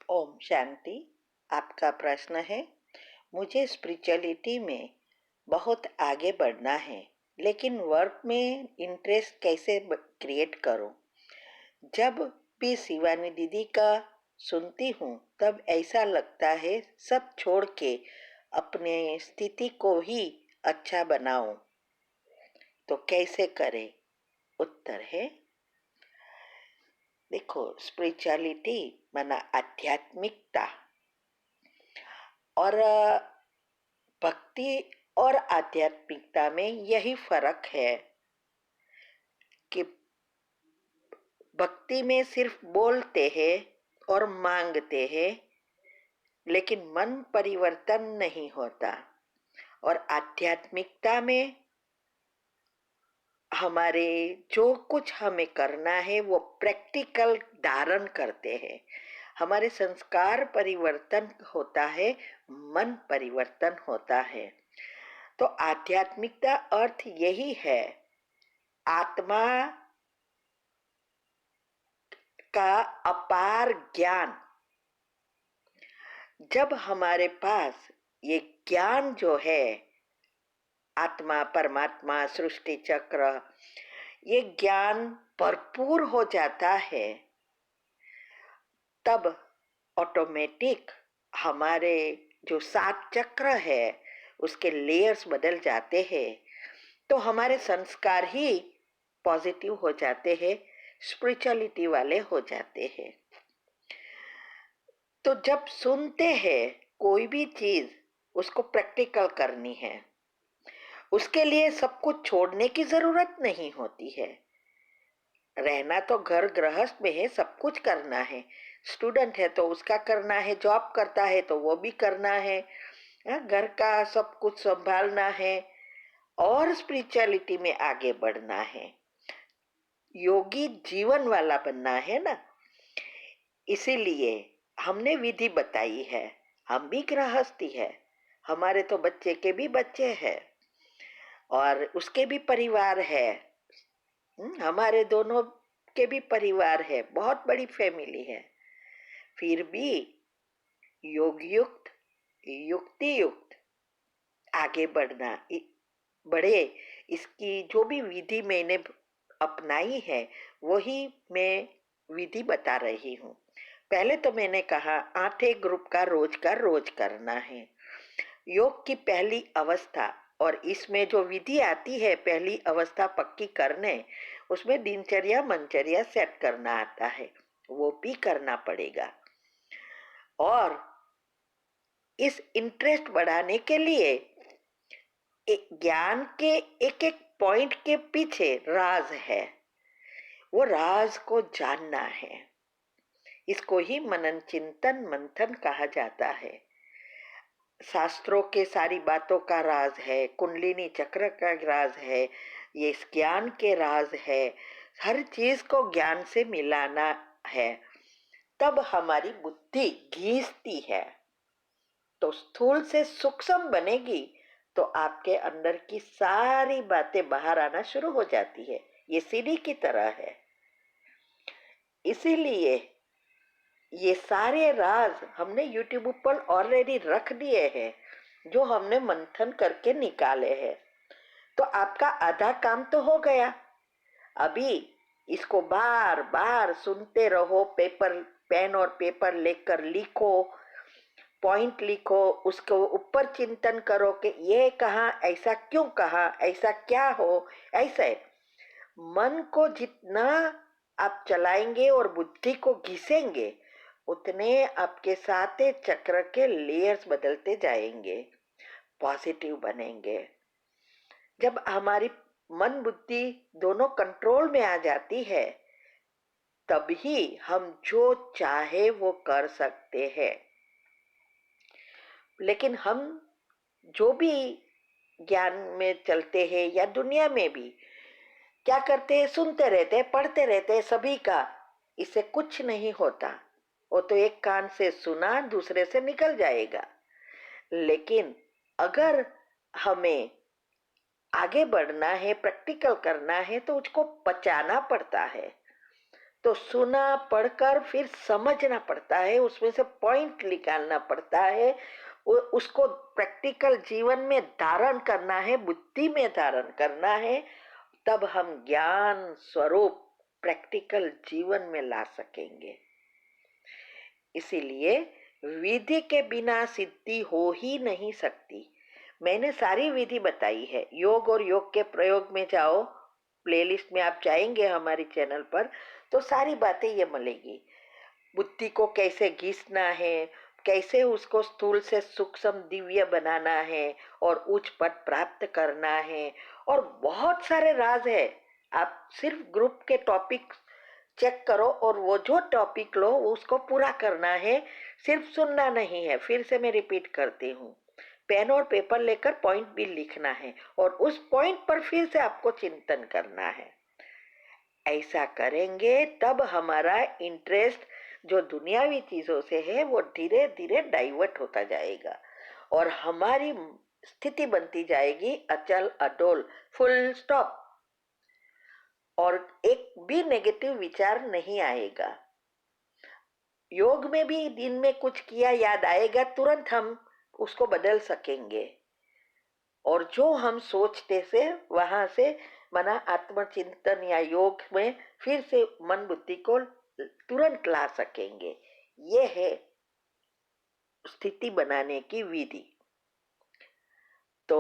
ओम शांति। आपका प्रश्न है, मुझे स्पिरिचुअलिटी में बहुत आगे बढ़ना है, लेकिन वर्क में इंटरेस्ट कैसे क्रिएट करूं? जब भी शिवानी दीदी का सुनती हूँ तब ऐसा लगता है सब छोड़ के अपने स्थिति को ही अच्छा बनाऊं, तो कैसे करें? उत्तर है, देखो, स्पिरिचुअलिटी माना आध्यात्मिकता, और भक्ति और आध्यात्मिकता में यही फर्क है कि भक्ति में सिर्फ बोलते हैं और मांगते हैं, लेकिन मन परिवर्तन नहीं होता। और आध्यात्मिकता में हमारे जो कुछ हमें करना है वो प्रैक्टिकल धारण करते हैं। हमारे संस्कार परिवर्तन होता है, मन परिवर्तन होता है। तो आध्यात्मिकता अर्थ यही है, आत्मा का अपार ज्ञान। जब हमारे पास ये ज्ञान जो है, आत्मा, परमात्मा, सृष्टि चक्र, ये ज्ञान भरपूर हो जाता है, तब ऑटोमेटिक हमारे जो 7 चक्र है उसके लेयर्स बदल जाते हैं। तो हमारे संस्कार ही पॉजिटिव हो जाते हैं, स्पिरिचुअलिटी वाले हो जाते हैं। तो जब सुनते हैं कोई भी चीज, उसको प्रैक्टिकल करनी है। उसके लिए सब कुछ छोड़ने की जरूरत नहीं होती है। रहना तो घर गृहस्थ में है, सब कुछ करना है। स्टूडेंट है तो उसका करना है, जॉब करता है तो वो भी करना है, घर का सब कुछ संभालना है और स्पिरिचुअलिटी में आगे बढ़ना है। योगी जीवन वाला बनना है ना। इसीलिए हमने विधि बताई है। हम भी गृहस्थी है, हमारे तो बच्चे के भी बच्चे हैं और उसके भी परिवार है। हमारे दोनों के भी परिवार है, बहुत बड़ी फैमिली है। फिर भी योग युक्त, युक्ति युक्त आगे बढ़े, इसकी जो भी विधि मैंने अपनाई है वही मैं विधि बता रही हूँ। पहले तो मैंने कहा 8 ग्रुप का रोज करना है, योग की पहली अवस्था। और इसमें जो विधि आती है पहली अवस्था पक्की करने, उसमें दिनचर्या मनचर्या सेट करना आता है, वो भी करना पड़ेगा। और इस इंटरेस्ट बढ़ाने के लिए ज्ञान के एक एक पॉइंट के पीछे राज है, वो राज को जानना है। इसको ही मनन चिंतन मंथन कहा जाता है। शास्त्रों के सारी बातों का राज है, कुंडलिनी चक्र का राज है, ये इस ज्ञान के राज है। हर चीज को ज्ञान से मिलाना है, तब हमारी बुद्धि घीसती है तो स्थूल से सूक्ष्म बनेगी, तो आपके अंदर की सारी बातें बाहर आना शुरू हो जाती है। ये सीढ़ी की तरह है। इसीलिए ये सारे राज हमने यूट्यूब पर ऑलरेडी रख दिए हैं, जो हमने मंथन करके निकाले हैं। तो आपका आधा काम तो हो गया। अभी इसको बार बार सुनते रहो, पेन और पेपर लेकर लिखो, पॉइंट लिखो, उसको ऊपर चिंतन करो कि ये कहा, ऐसा क्यों कहा, ऐसा क्या हो। ऐसे मन को जितना आप चलाएंगे और बुद्धि को घिसेंगे, उतने आपके 7 चक्र के लेयर्स बदलते जाएंगे, पॉजिटिव बनेंगे। जब हमारी मन बुद्धि दोनों कंट्रोल में आ जाती है, तभी हम जो चाहे वो कर सकते हैं। लेकिन हम जो भी ज्ञान में चलते हैं या दुनिया में भी क्या करते हैं, सुनते रहते हैं, पढ़ते रहते हैं सभी का, इससे कुछ नहीं होता। वो तो एक कान से सुना, दूसरे से निकल जाएगा। लेकिन अगर हमें आगे बढ़ना है, प्रैक्टिकल करना है, तो उसको पचाना पड़ता है। तो सुना पढ़कर फिर समझना पड़ता है, उसमें से पॉइंट निकालना पड़ता है, उसको प्रैक्टिकल जीवन में धारण करना है, बुद्धि में धारण करना है, तब हम ज्ञान स्वरूप प्रैक्टिकल जीवन में ला सकेंगे। इसीलिए विधि के बिना सिद्धि हो ही नहीं सकती। मैंने सारी विधि बताई है। योग और योग के प्रयोग में जाओ, प्लेलिस्ट में आप जाएंगे हमारी चैनल पर, तो सारी बातें ये मिलेगी। बुद्धि को कैसे घिसना है, कैसे उसको स्थूल से सूक्ष्म दिव्य बनाना है और उच्च पद प्राप्त करना है, और बहुत सारे राज है। आप सिर्फ ग्रुप के टॉपिक चेक करो और वो जो टॉपिक लो उसको पूरा करना है, सिर्फ सुनना नहीं है। फिर से मैं रिपीट करती हूँ, पेन और पेपर लेकर पॉइंट भी लिखना है और उस पॉइंट पर फिर से आपको चिंतन करना है। ऐसा करेंगे तब हमारा इंटरेस्ट जो दुनियावी चीजों से है वो धीरे धीरे डाइवर्ट होता जाएगा और हमारी स्थिति बनती जाएगी अचल अडोल, फुल स्टॉप, और एक भी नेगेटिव विचार नहीं आएगा। योग में भी दिन में कुछ किया याद आएगा, तुरंत हम उसको बदल सकेंगे, और जो हम सोचते से वहां से मना आत्मचिंतन या योग में फिर से मन बुद्धि को तुरंत ला सकेंगे। ये है स्थिति बनाने की विधि। तो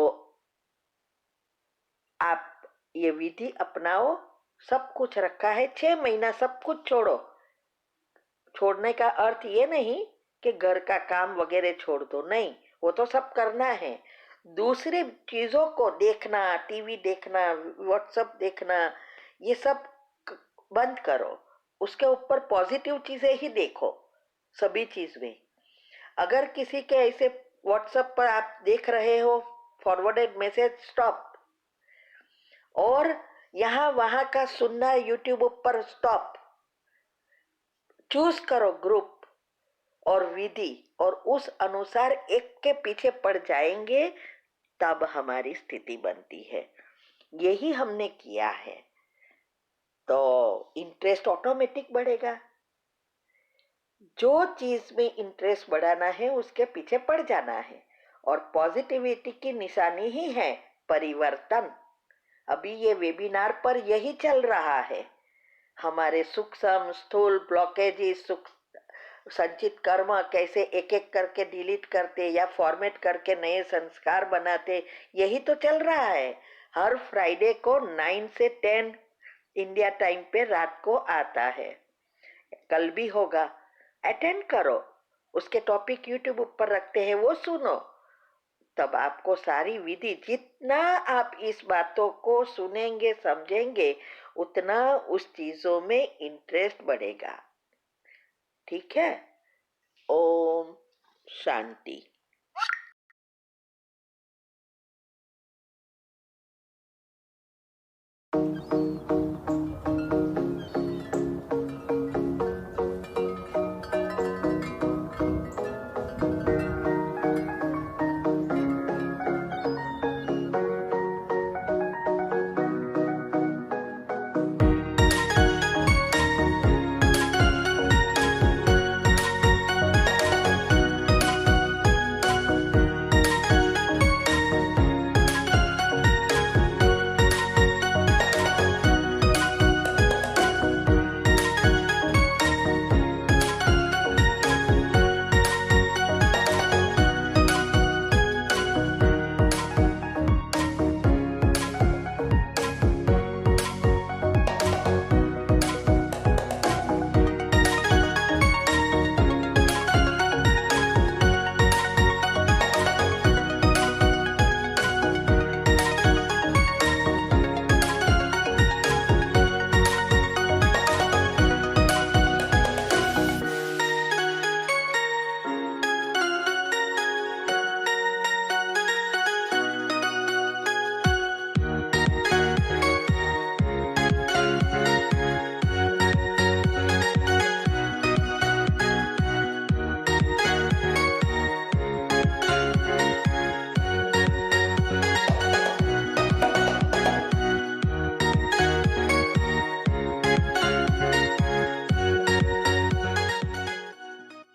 आप ये विधि अपनाओ। सब कुछ रखा है, 6 महीना सब कुछ छोड़ो। छोड़ने का अर्थ ये नहीं कि घर का काम वगैरह छोड़ दो, नहीं, वो तो सब करना है। दूसरी चीजों को देखना, टीवी देखना, व्हाट्सएप देखना, ये सब बंद करो। उसके ऊपर पॉजिटिव चीजें ही देखो सभी चीज में। अगर किसी के ऐसे व्हाट्सएप पर आप देख रहे हो फॉरवर्डेड मैसेज, स्टॉप। और यहाँ वहां का सुनना यूट्यूब पर, स्टॉप। चूज करो ग्रुप और विधि, और उस अनुसार एक के पीछे पड़ जाएंगे, तब हमारी स्थिति बनती है। यही हमने किया है, तो इंटरेस्ट ऑटोमेटिक बढ़ेगा। जो चीज में इंटरेस्ट बढ़ाना है उसके पीछे पड़ जाना है, और पॉजिटिविटी की निशानी ही है परिवर्तन। अभी ये वेबिनार पर यही चल रहा है। हमारे सूक्ष्म स्थूल ब्लॉकेजेस, संचित कर्म कैसे एक एक करके डिलीट करते या फॉर्मेट करके नए संस्कार बनाते, यही तो चल रहा है। हर फ्राइडे को 9 से 10 इंडिया टाइम पे रात को आता है। कल भी होगा, अटेंड करो। उसके टॉपिक यूट्यूब पर रखते हैं, वो सुनो। तब आपको सारी विधि, जितना आप इस बातों को सुनेंगे समझेंगे, उतना उस चीजों में इंटरेस्ट बढ़ेगा। ठीक है। ओम शांति।